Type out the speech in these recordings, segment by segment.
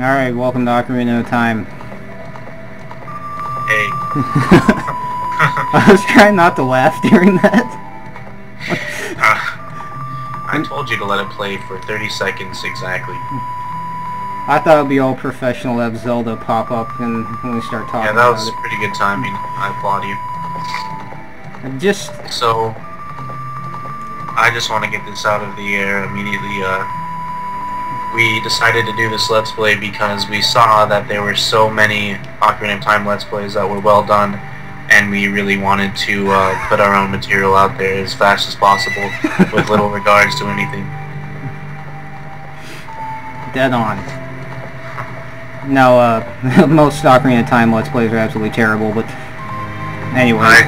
Alright, welcome to Ocarina of Time. Hey. I was trying not to laugh during that. I told you to let it play for 30 seconds exactly. I thought it would be all professional to have Zelda pop up and when we start talking about it. Yeah, that was pretty good timing. I applaud you. So, I just want to get this out of the air immediately. We decided to do this Let's Play because we saw that there were so many Ocarina of Time Let's Plays that were well done, and we really wanted to put our own material out there as fast as possible with little regards to anything. Dead on. No, most Ocarina of Time Let's Plays are absolutely terrible, but anyway.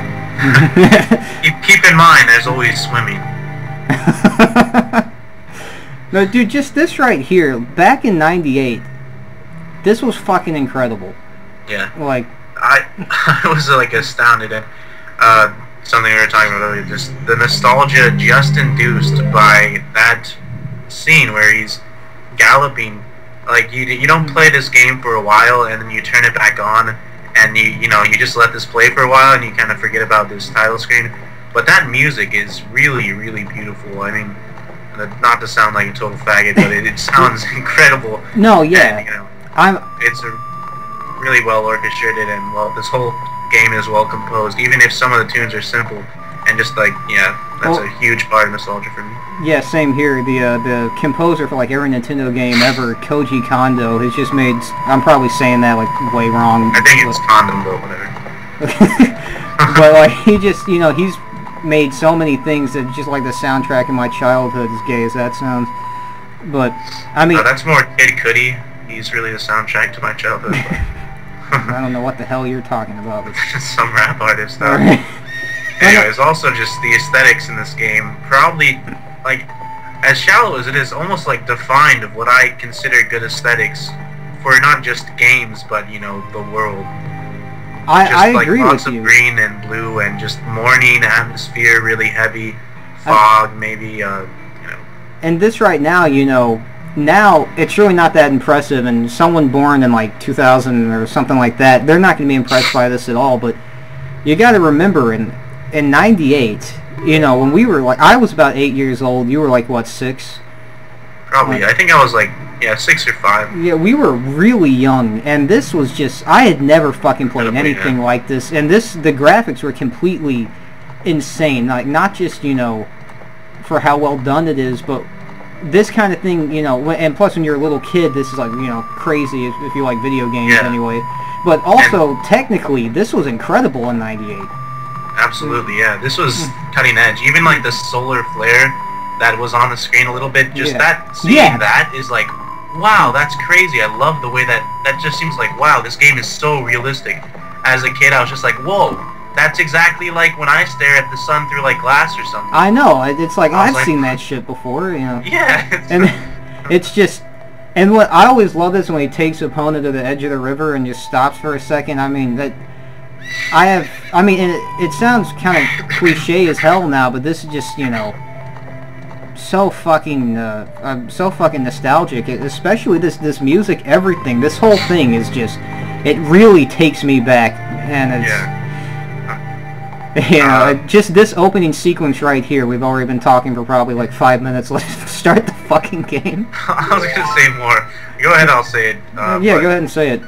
Keep in mind, there's always swimming. No, dude, just this right here, back in '98, this was fucking incredible. Yeah. Like, I was like astounded at something we were talking about earlier, just the nostalgia just induced by that scene where he's galloping. Like, you don't play this game for a while and then you turn it back on and you just let this play for a while and you kind of forget about this title screen. But that music is really, really beautiful. I mean, not to sound like a total faggot, but it sounds incredible. No, yeah. And, it's really well orchestrated, and this whole game is well composed, even if some of the tunes are simple. And just like, that's a huge part of nostalgia for me. Yeah, same here. The composer for like every Nintendo game ever, Koji Kondo, has just made. I'm probably saying that like way wrong. I think it's condom, but whatever. But like he's made so many things that just like the soundtrack in my childhood, as gay as that sounds. But I mean, that's more Kid Cudi. He's really the soundtrack to my childhood. I don't know what the hell you're talking about. But some rap artist stuff. Right. Anyways, also just the aesthetics in this game, probably like as shallow as it is, almost like defined of what I consider good aesthetics for not just games, but the world. I like agree lots with of you. Green and blue and just morning atmosphere, really heavy fog, maybe And this right now, now it's really not that impressive. And someone born in like 2000 or something like that, they're not going to be impressed by this at all. But you got to remember, in '98, when we were like, I was about 8 years old. You were like what, 6? Probably. I think I was like 6 or 5. Yeah, we were really young, and this was just, I had never fucking played anything like this, and the graphics were completely insane, like, not just, for how well done it is, but this kind of thing, and plus when you're a little kid, this is like, crazy if you like video games anyway, but also, technically, this was incredible in '98. Absolutely, yeah, this was cutting edge, even like the solar flare that was on the screen a little bit, just seeing that is like, wow, that's crazy. I love the way that just seems like, wow, this game is so realistic. As a kid, I was just like, whoa, that's exactly like when I stare at the sun through like glass or something. I know, it's like, I've seen that shit before, Yeah. And it's just, and what I always love is when he takes opponent to the edge of the river and just stops for a second. I mean, it sounds kind of cliche as hell now, but this is just, so fucking nostalgic, especially this music, everything, this whole thing is just, it really takes me back, and it's, just this opening sequence right here, we've already been talking for probably like 5 minutes, let's start the fucking game. I was gonna say more. Go ahead, I'll say it. Yeah, go ahead and say it.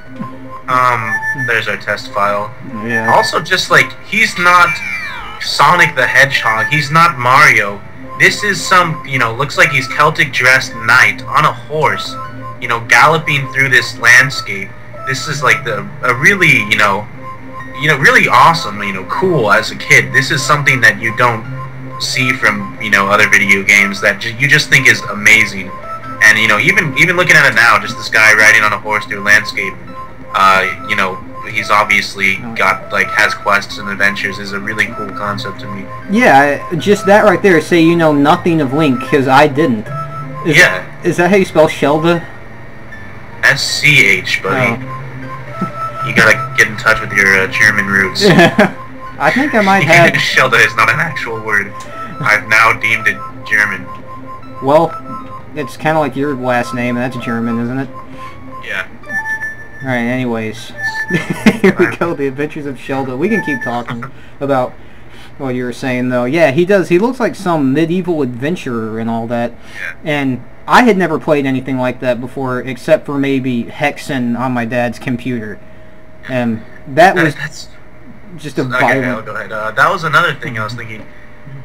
There's our test file. Yeah. Also, just like, he's not Sonic the Hedgehog, he's not Mario. This is some, looks like he's Celtic dressed knight on a horse, galloping through this landscape. This is like a really, really awesome, cool as a kid. This is something that you don't see from, other video games that you just think is amazing. And, even looking at it now, just this guy riding on a horse through a landscape, he's obviously got, like, has quests and adventures, is a really cool concept to me. Yeah, just that right there, say you know nothing of Link, because I didn't. Is that how you spell Shelda? S-C-H, buddy. Oh. You gotta get in touch with your German roots. I think I might have... Shelda is not an actual word. I've now deemed it German. Well, it's kind of like your last name, and that's German, isn't it? Yeah. Alright, anyways. Here we go, The Adventures of Sheldon. We can keep talking about what you were saying, though. Yeah, he does. He looks like some medieval adventurer and all that. Yeah. And I had never played anything like that before, except for maybe Hexen on my dad's computer. And that was just a violent... Okay, I'll go ahead. That was another thing I was thinking.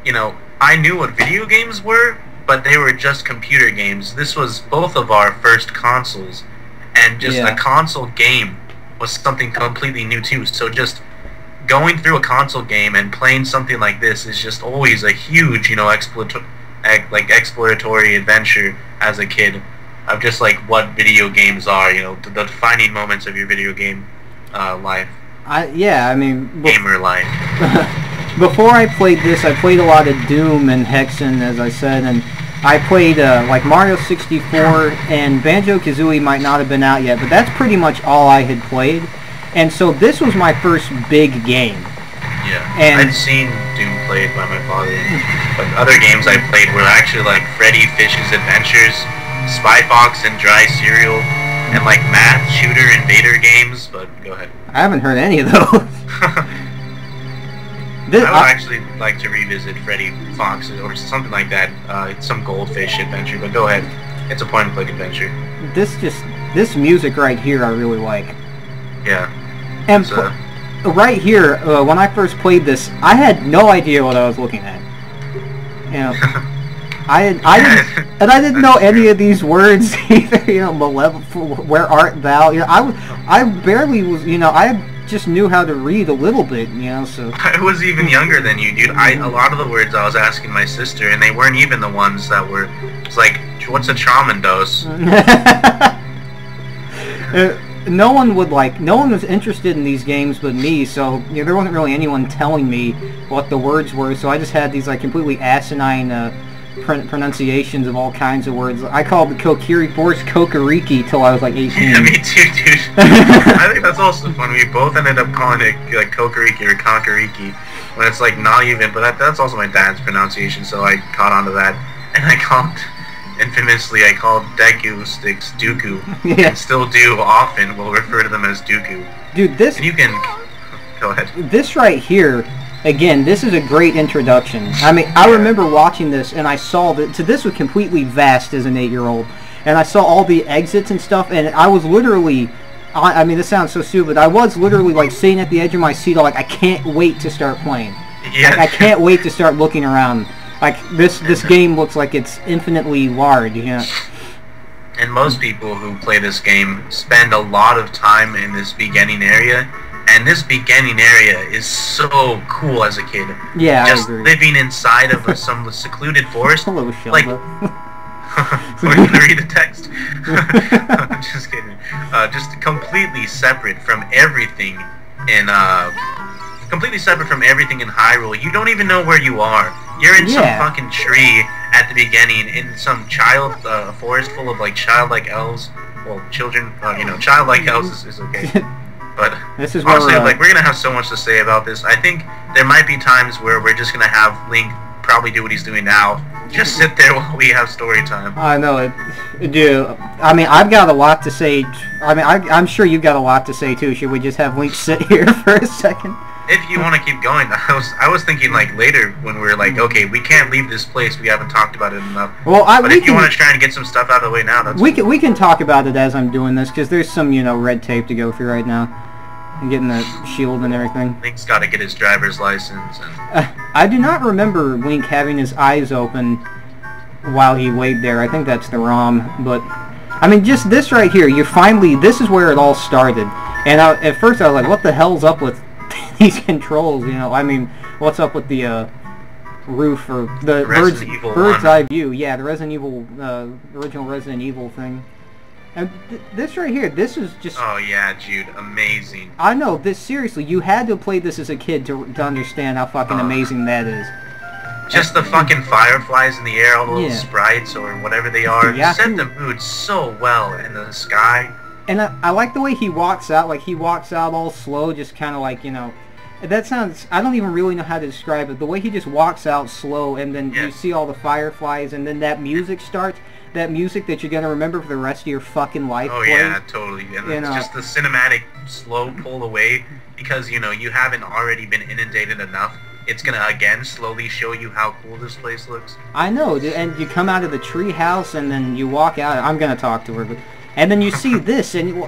You know, I knew what video games were, but they were just computer games. This was both of our first consoles, and just a console game was something completely new too. So just going through a console game and playing something like this is just always a huge, you know, exploratory adventure as a kid of just like what video games are, you know, the defining moments of your video game life. Gamer life. Before I played this, I played a lot of Doom and Hexen, as I said, and I played like Mario 64, and Banjo-Kazooie might not have been out yet, but that's pretty much all I had played. And so this was my first big game. Yeah, and I'd seen Doom played by my father, but other games I played were actually like Freddy Fish's Adventures, Spy Fox and Dry Cereal, and like Math, Shooter, and Vader games, but go ahead. I haven't heard any of those. I would actually like to revisit Freddy Fox or something like that. It's some Goldfish adventure, but go ahead. It's a point-and-click adventure. This music right here I really like. Yeah. And right here, when I first played this, I had no idea what I was looking at. You know, I didn't know any of these words either. You know, malevolent, where art thou? You know, I barely was. You know, I just knew how to read a little bit, you know, so... I was even younger than you, dude. A lot of the words I was asking my sister, and they weren't even the ones that were... It's like, what's a Tramandos? No one was interested in these games but me, so you know, there wasn't really anyone telling me what the words were, so I just had these, like, completely asinine, pronunciations of all kinds of words. I called the Kokiri Forest Kokoriki till I was like 18. Yeah, me too, dude. I think that's also fun. We both ended up calling it like Kokoriki or Kokoriki when it's like not even, but that's also my dad's pronunciation, so I caught on to that. And I called Deku sticks Dooku. Yeah. And still do often. We'll refer to them as Dooku. Dude, this... And you can... Go ahead. This right here... Again, this is a great introduction. I mean, I remember watching this, and I saw that this was completely vast as an 8-year-old, and I saw all the exits and stuff, and I was literally, I mean, this sounds so stupid, I was literally, like, sitting at the edge of my seat, like, I can't wait to start playing. Yeah. Like, I can't wait to start looking around. Like, this game looks like it's infinitely large, you know? And most people who play this game spend a lot of time in this beginning area. And this beginning area is so cool as a kid. Yeah, just I agree. Living inside of some secluded forest. Hello, Shelba. Like, we're gonna read the text. I'm just kidding. Just completely separate from everything in Hyrule. You don't even know where you are. You're in some fucking tree at the beginning in some forest full of like childlike elves. Well, children. You know, childlike elves is okay. But this is honestly, we're gonna have so much to say about this. I think there might be times where we're just gonna have Link probably do what he's doing now. Just sit there while we have story time. I know it, dude. I mean, I've got a lot to say. I mean, I'm sure you've got a lot to say too. Should we just have Link sit here for a second? If you want to keep going, I was thinking like later when we're like, okay, we can't leave this place. We haven't talked about it enough. Well, but if you want to try and get some stuff out of the way now, that's we can talk about it as I'm doing this because there's some red tape to go through right now. And getting the shield and everything. Link's got to get his driver's license. And I do not remember Link having his eyes open while he laid there. I think that's the ROM. But, I mean, just this right here, this is where it all started. And at first I was like, what the hell's up with these controls, you know? I mean, what's up with the roof or the bird's eye view? Yeah, the original Resident Evil thing. And this right here, this is just... Oh yeah, Jude, amazing. I know, seriously, you had to play this as a kid to understand how fucking amazing that is. Just the fucking fireflies in the air, all the little sprites or whatever they are, set the mood so well in the sky. And I like the way he walks out, like he walks out all slow, just kind of like, you know... That sounds... I don't even really know how to describe it. The way he just walks out slow and then you see all the fireflies and then that music starts... that music that you're gonna remember for the rest of your fucking life. Oh plays. yeah, totally. And You it's know. just the cinematic slow pull away because you know you haven't already been inundated enough. It's gonna again slowly show you how cool this place looks. I know, and you come out of the tree house and then you walk out. I'm gonna talk to her, but and then you see this, and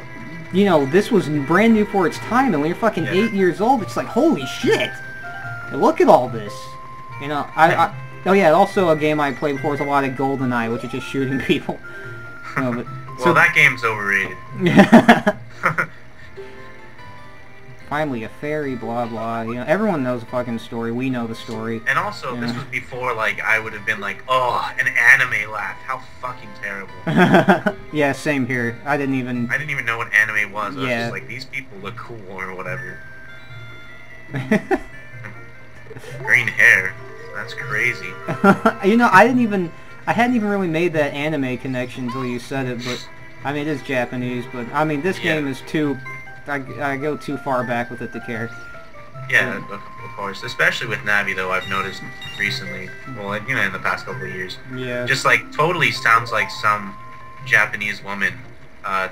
you know this was brand new for its time. And when you're fucking 8 years old, it's like holy shit! Look at all this. You know, oh yeah, also a game I played before was a lot of GoldenEye, which is just shooting people. You know, but, Well, that game's overrated. Finally, a fairy, blah blah. You know, everyone knows the fucking story. We know the story. And also, this was before, like, I would have been like, oh, an anime laugh. How fucking terrible. Yeah, same here. I didn't even know what anime was. I was Yeah. just like, these people look cool or whatever. Green hair. That's crazy. You know, I hadn't even really made that anime connection until you said it, but, I mean, it is Japanese, but, I mean, this game is too, I go too far back with it to care. Yeah, of course. Especially with Navi, though, I've noticed recently, well, you know, in the past couple of years. Yeah. Just, like, totally sounds like some Japanese woman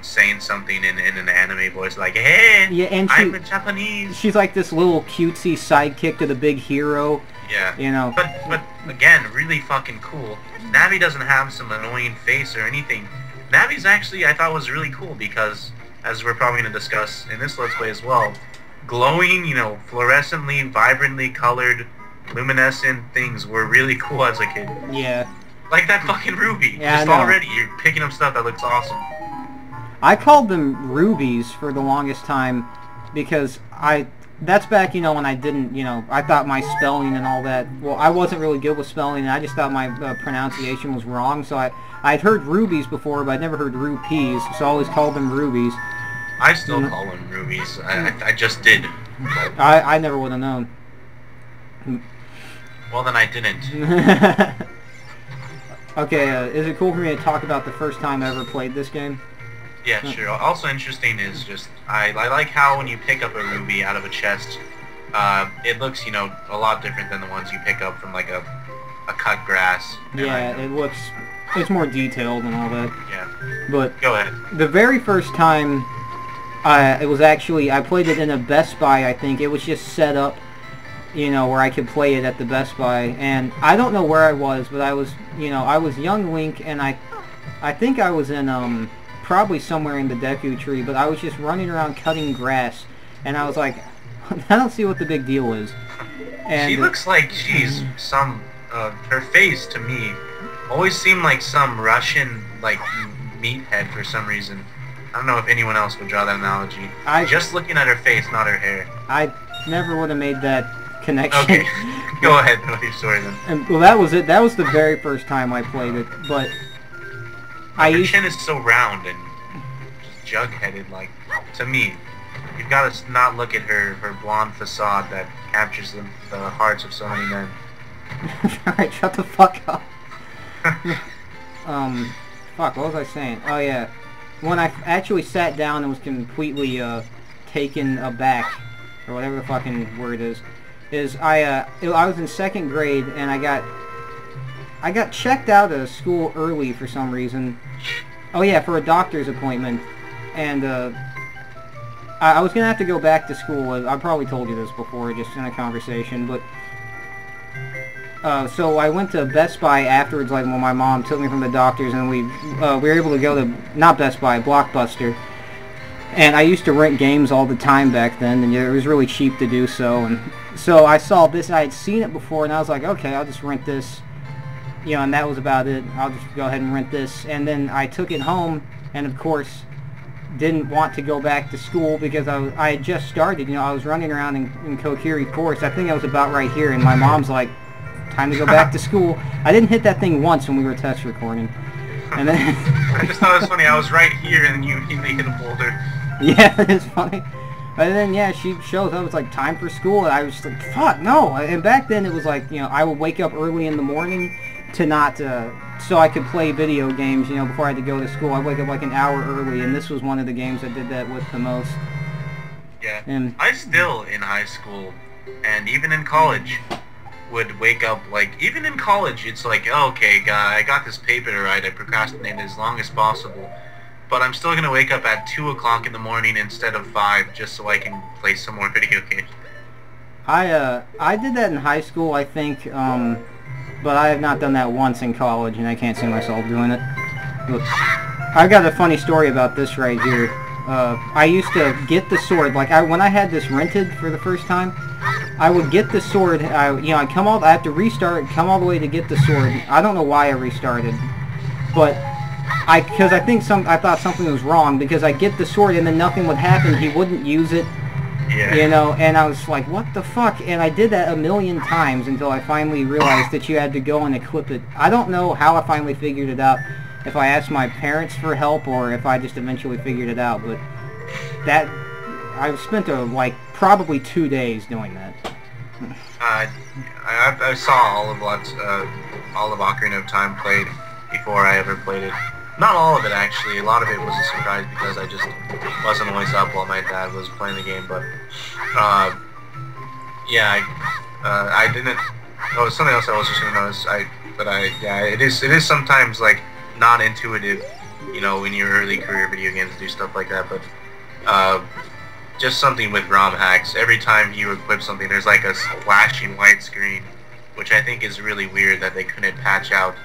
saying something in an anime voice, like, hey, Yeah, and I'm a Japanese. she's like this little cutesy sidekick to the big hero, Yeah. you know. But again, really fucking cool. Navi doesn't have some annoying face or anything. Navi's actually, I thought, was really cool because, as we're probably going to discuss in this Let's Play as well, glowing, you know, fluorescently, vibrantly colored, luminescent things were really cool as a kid. Yeah. Like that fucking ruby. Yeah, Just I know. already, you're picking up stuff that looks awesome. I called them rubies for the longest time because that's back, you know, when I didn't, you know, I thought my spelling and all that, well, I wasn't really good with spelling, and I just thought my pronunciation was wrong, so I'd heard rubies before, but I'd never heard rupees, so I always called them rubies. I still call them rubies. I just did. But, I never would have known. well, then I didn't. Okay, is it cool for me to talk about the first time I ever played this game? Yeah, sure. Also interesting is just, I like how when you pick up a ruby out of a chest, it looks, you know, a lot different than the ones you pick up from, like, a cut grass. Yeah, it's more detailed and all that. Yeah. But Go ahead. the very first time, it was actually, I played it in a Best Buy, I think. It was just set up, you know, where I could play it at the Best Buy. And I don't know where I was, but I was, you know, I was young Link, and I think I was in, probably somewhere in the Deku tree, but I was just running around cutting grass, and I was like, I don't see what the big deal is. And She looks like she's some, her face to me always seemed like some Russian, like, meathead for some reason. I don't know if anyone else would draw that analogy. Just looking at her face, not her hair. I never would have made that connection. Okay, go ahead with your story then. And, well, that was it. That was the very first time I played it, but Her chin is so round and just jug-headed, like, to me. You've got to not look at her blonde facade that captures the hearts of so many men. Alright, shut the fuck up. Fuck, what was I saying? Oh yeah, when I actually sat down and was completely taken aback, or whatever the fucking word is I was in second grade and I got checked out of school early for some reason. Oh yeah, for a doctor's appointment, and I was gonna have to go back to school. I probably told you this before, just in a conversation, but so I went to Best Buy afterwards, like when my mom took me from the doctors, and we were able to go to, not Best Buy, Blockbuster. And I used to rent games all the time back then, and it was really cheap to do so. And so I saw this, I had seen it before, and I was like, okay, I'll just rent this. You know, and that was about it. I'll just go ahead and rent this. And then I took it home, and of course, didn't want to go back to school because I had just started. You know, I was running around in Kokiri Forest. I think I was about right here, and my mom's like, time to go back to school. I didn't hit that thing once when we were test recording. And then I just thought it was funny. I was right here, and you immediately hit a boulder. Yeah, it's funny. But then, yeah, she shows up. It's like, time for school. And I was just like, fuck, no. And back then, it was like, you know, I would wake up early in the morning to not, so I could play video games, you know, before I had to go to school. I'd wake up like an hour early, and this was one of the games I did that with the most. Yeah. And I still, in high school, and even in college, would wake up, like, even in college, it's like, oh, okay, I got this paper to write, I procrastinated as long as possible, but I'm still gonna wake up at 2 o'clock in the morning instead of 5, just so I can play some more video games. I did that in high school, I think, but I have not done that once in college, and I can't see myself doing it. Look, I got a funny story about this right here. I used to get the sword, like, when I had this rented for the first time, I would get the sword, I have to restart, come all the way to get the sword. I don't know why I restarted, but I thought something was wrong, because I get the sword and then nothing would happen, he wouldn't use it, Yeah. And I was like, what the fuck? And I did that a million times until I finally realized that you had to go and equip it. I don't know how I finally figured it out, if I asked my parents for help or if I just eventually figured it out, but I've spent probably 2 days doing that. I saw all of Ocarina of Time played before I ever played it. Not all of it, actually. A lot of it was a surprise because I just wasn't always up while my dad was playing the game. But yeah, I didn't. Oh, something else I was just gonna notice. It is sometimes like not intuitive, in your early career video games do stuff like that. But just something with ROM hacks. Every time you equip something, there's like a flashing white screen, which I think is really weird that they couldn't patch out.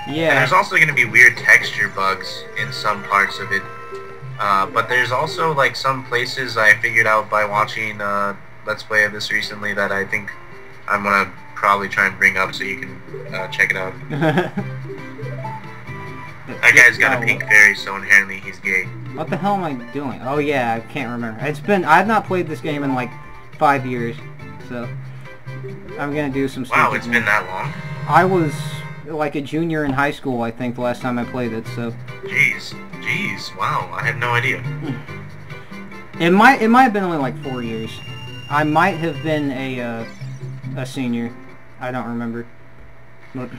Yeah. And there's also going to be weird texture bugs in some parts of it. But there's also like some places I figured out by watching Let's Play of this recently that I think I'm going to probably try and bring up so you can check it out. That guy's got a pink fairy, so inherently he's gay. What the hell am I doing? Oh yeah, I can't remember. I've not played this game in like 5 years, so I'm gonna do some stuff. Wow, it's been that long? I was like a junior in high school, I think, the last time I played it, so. Jeez, wow, I had no idea. It might have been only like 4 years. I might have been a senior. I don't remember. But,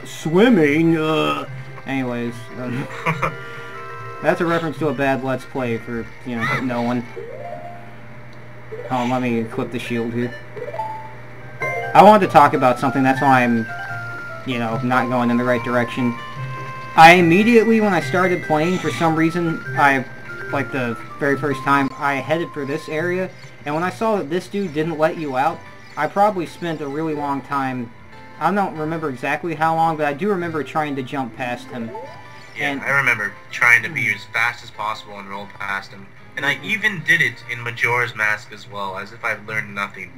swimming, anyways, that's a reference to a bad Let's Play for, no one. Let me equip the shield here. I wanted to talk about something, that's why I'm, not going in the right direction. I immediately, when I started playing, for some reason, like the very first time, I headed for this area, and when I saw that this dude didn't let you out, I probably spent a really long time. I don't remember exactly how long, but I do remember trying to jump past him. Yeah, and I remember trying to be as fast as possible and roll past him. And I even did it in Majora's Mask as well, as if I've learned nothing.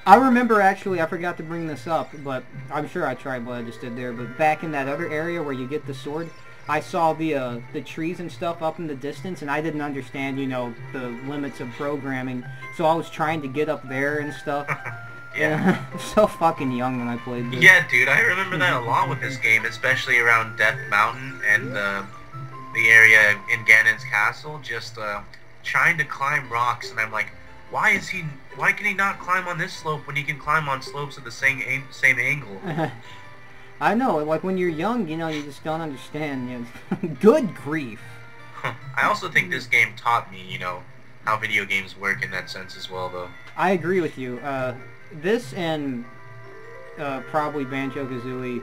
I remember, actually, I forgot to bring this up, but I'm sure I tried what I just did there, but back in that other area where you get the sword, I saw the trees and stuff up in the distance, and I didn't understand, the limits of programming, so I was trying to get up there and stuff. Yeah. So fucking young when I played this. Yeah, dude, I remember that a lot with this game, especially around Death Mountain and the area in Ganon's castle, just trying to climb rocks, and I'm like, why can he not climb on this slope when he can climb on slopes of the same angle? I know, like when you're young, you just don't understand. Good grief. I also think this game taught me, how video games work in that sense as well, though. I agree with you. This and probably Banjo-Kazooie.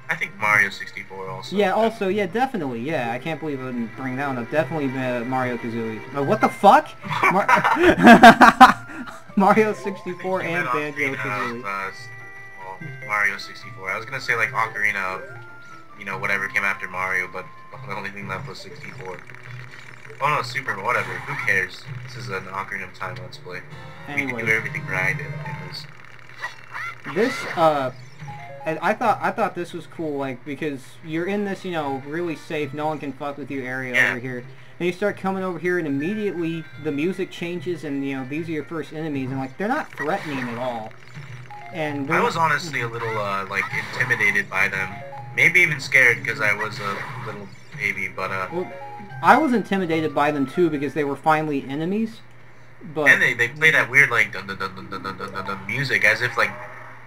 I think Mario 64 also. Yeah, also, yeah, definitely, yeah. I can't believe I didn't bring that one up. Definitely Mario-Kazooie. What the fuck? Mario 64 and Banjo-Kazooie. Mario 64. I was gonna say like Ocarina of, whatever came after Mario, but the only thing left was 64. Oh no, Super, whatever. Who cares? This is an Ocarina of Time Let's Play. Anyway. We can do everything right in this. And I thought this was cool, like, because you're in this, really safe, no one can fuck with you area over here. And you start coming over here and immediately the music changes and, these are your first enemies and, like, they're not threatening at all. And I was honestly a little, like, intimidated by them. Maybe even scared because I was a little baby, but, Well, I was intimidated by them, too, because they were finally enemies. But... And they play that weird, like, dun music as if, like,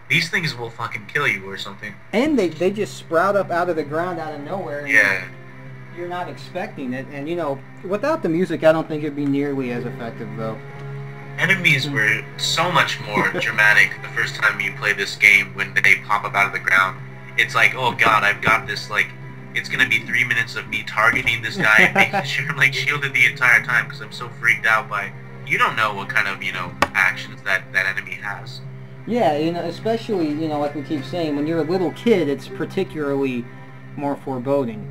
these things will fucking kill you or something. And they just sprout up out of the ground out of nowhere. And yeah. You're not expecting it. And, without the music, I don't think it'd be nearly as effective, though. Enemies were so much more dramatic the first time you play this game when they pop up out of the ground. It's like, oh god, I've got this, like, it's gonna be 3 minutes of me targeting this guy and making sure I'm, like, shielded the entire time because I'm so freaked out by... You don't know what kind of, you know, actions that enemy has. Yeah, you know, especially, you know, like we keep saying, when you're a little kid, it's particularly more foreboding.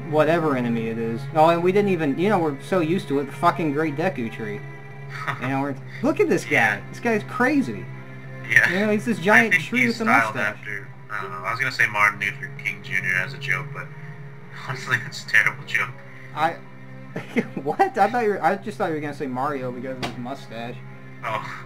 Whatever enemy it is. Oh, and we didn't even, you know, we're so used to it, the fucking Great Deku Tree. You know, look at this guy. Yeah. This guy's crazy. Yeah. You know, he's this giant tree with a mustache. After, I don't know, I was gonna say Martin Luther King Jr. as a joke, but honestly, that's a terrible joke. What? I just thought you were gonna say Mario because of his mustache. Oh.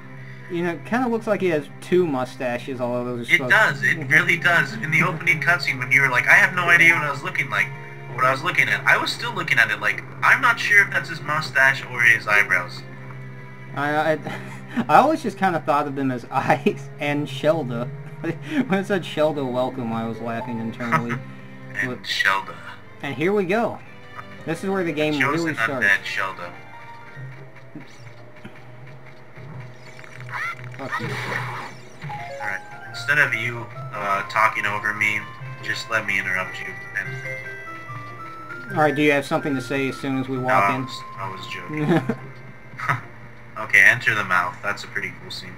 You know, it kind of looks like he has two mustaches, although those are It does. It really does. In the opening cutscene, when you were like, I have no idea what I was looking like, what I was looking at, I was still looking at it like, I'm not sure if that's his mustache or his eyebrows. I always just kind of thought of them as eyes and Shelda. When it said Shelda welcome, I was laughing internally. And Shelda. And here we go. This is where the game really starts. Undead Shelda. Fuck you. Alright, instead of you talking over me, just let me interrupt you. Alright, do you have something to say as soon as we walk in? I was joking. Okay, enter the mouth. That's a pretty cool scene.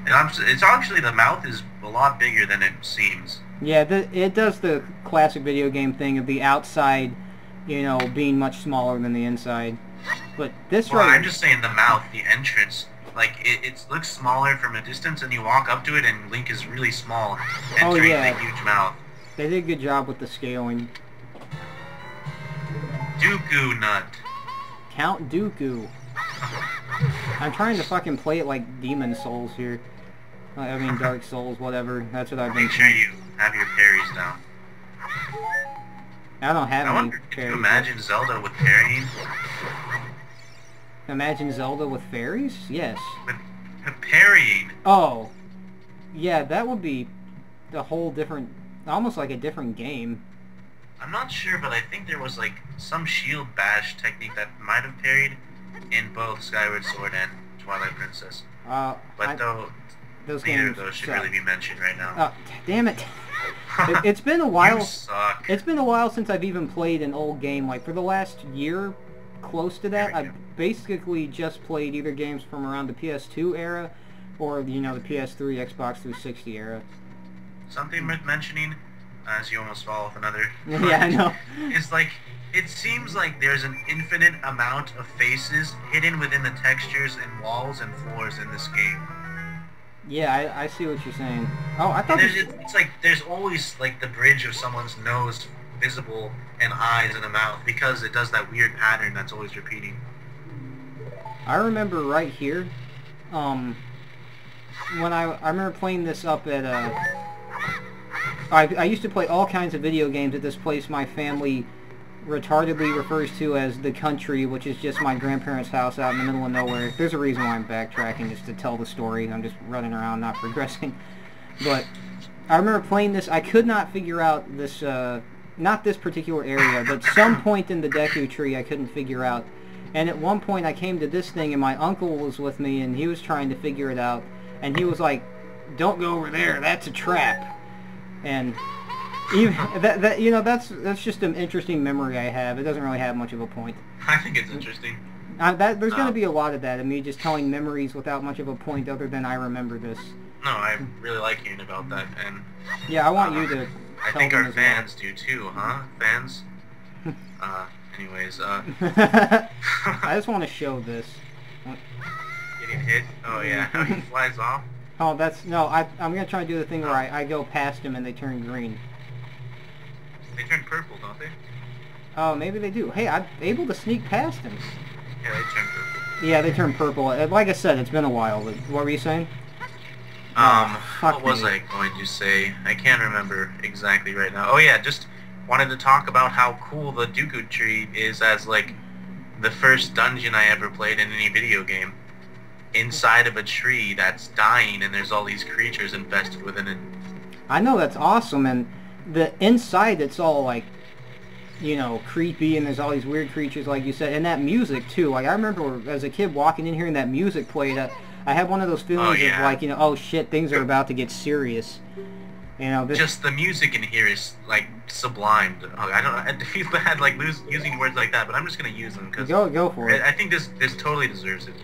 And it's actually, the mouth is a lot bigger than it seems. Yeah, it does the classic video game thing of the outside, you know, being much smaller than the inside. But this I'm just saying the mouth, the entrance, like, it looks smaller from a distance, and you walk up to it, and Link is really small, entering the huge mouth. They did a good job with the scaling. Dooku Nut. Count Dooku. I'm trying to fucking play it like Demon Souls here. I mean, Dark Souls, whatever. That's what I've been... Make sure you have your parries down. I don't have any parries. Can you imagine Zelda with parrying? Imagine Zelda with fairies? Yes. With parrying? Oh. Yeah, that would be a whole different... Almost like a different game. I'm not sure, but I think there was, like, some shield bash technique that might have parried in both Skyward Sword and Twilight Princess. But neither of those should really be mentioned right now. Oh, damn it. It's been a while. You suck. It's been a while since I've even played an old game. Like, for the last year, close to that, I've basically just played either games from around the PS2 era or, you know, the PS3, Xbox 360 era. Something worth mentioning, as you almost fall off another... Yeah, I know. Is like, it seems like there's an infinite amount of faces hidden within the textures and walls and floors in this game. Yeah, I see what you're saying. Oh, I thought it's like there's always like the bridge of someone's nose visible and eyes and a mouth because it does that weird pattern that's always repeating. I remember right here, when I remember playing this up at I used to play all kinds of video games at this place my family retardedly refers to as the country, which is just my grandparents' house out in the middle of nowhere. There's a reason why I'm backtracking, just to tell the story. I'm just running around, not progressing. But I remember playing this. I could not figure out this, not this particular area, but some point in the Deku Tree I couldn't figure out. And at one point I came to this thing, and my uncle was with me, and he was trying to figure it out. And he was like, "Don't go over there, that's a trap." And... Even, you know, that's just an interesting memory I have. It doesn't really have much of a point. I think it's interesting. There's going to be a lot of that, of me just telling memories without much of a point other than I remember this. No, I really like hearing about that, and... Yeah, I want you to I think our fans do too, huh? Fans? Anyways, I just want to show this. Getting hit? Oh yeah, how he flies off? Oh, no, I'm going to try to do the thing where I go past him and they turn green. They turn purple, don't they? Oh, maybe they do. Hey, I'm able to sneak past him. Yeah, they turn purple. Yeah, they turn purple. Like I said, it's been a while. What were you saying? What was I going to say? I can't remember exactly right now. Oh yeah, just wanted to talk about how cool the Deku Tree is as, like, the first dungeon I ever played in any video game. Inside of a tree that's dying and there's all these creatures infested within it. I know, that's awesome, and the inside, it's all like you know, creepy, and there's all these weird creatures, like you said, and that music too. Like I remember as a kid walking in here and that music played. I had one of those feelings of like, you know, oh shit, things are about to get serious. You know, just the music in here is like sublime. I feel bad like using words like that, but I'm just gonna use them because go for it. I think this totally deserves it.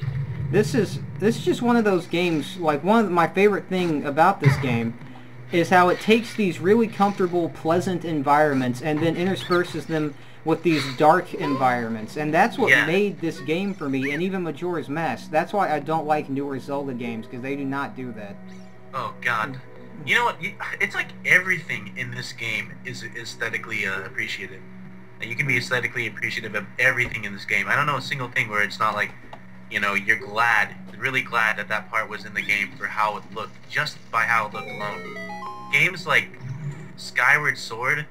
This is just one of those games. Like one of my favorite thing about this game is how it takes these really comfortable, pleasant environments and then intersperses them with these dark environments, and that's what made this game for me. And even Majora's Mask. That's why I don't like newer Zelda games, because they do not do that. Oh God. You know what? It's like everything in this game is aesthetically appreciated. You can be aesthetically appreciative of everything in this game. I don't know a single thing where it's not like, you know, you're really glad that that part was in the game for how it looked, just by how it looked alone. Games like Skyward Sword,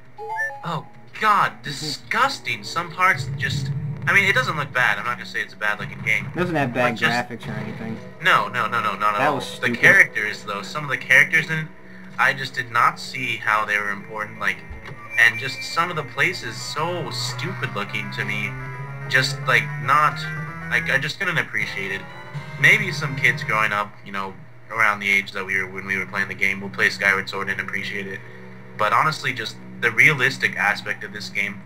oh God, disgusting. Some parts just, I mean, it doesn't look bad. I'm not gonna say it's a bad-looking game. It doesn't have bad graphics or anything. No, not at all. That was stupid. The characters, though, some of the characters in it, I just did not see how they were important. Like, and just some of the places so stupid-looking to me. Just like not, like I just couldn't appreciate it. Maybe some kids growing up, you know, around the age that we were when we were playing the game, will play Skyward Sword and appreciate it. But honestly, just the realistic aspect of this game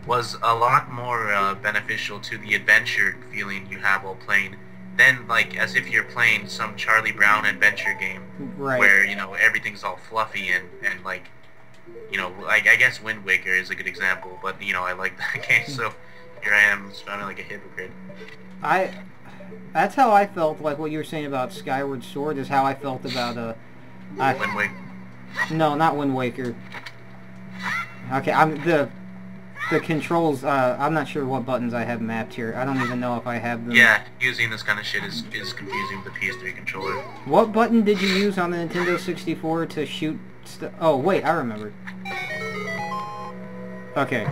was a lot more beneficial to the adventure feeling you have while playing than like as if you're playing some Charlie Brown adventure game where, you know, everything's all fluffy and like, you know, like I guess Wind Waker is a good example, but you know, I like that game, so here I am sounding like a hypocrite. That's how I felt. Like what you were saying about Skyward Sword is how I felt about Wind Waker. No, not Wind Waker. Okay, the controls, I'm not sure what buttons I have mapped here. I don't even know if I have them. Yeah, using this kind of shit is confusing with the PS3 controller. What button did you use on the Nintendo 64 to shoot oh, wait, I remember. Okay.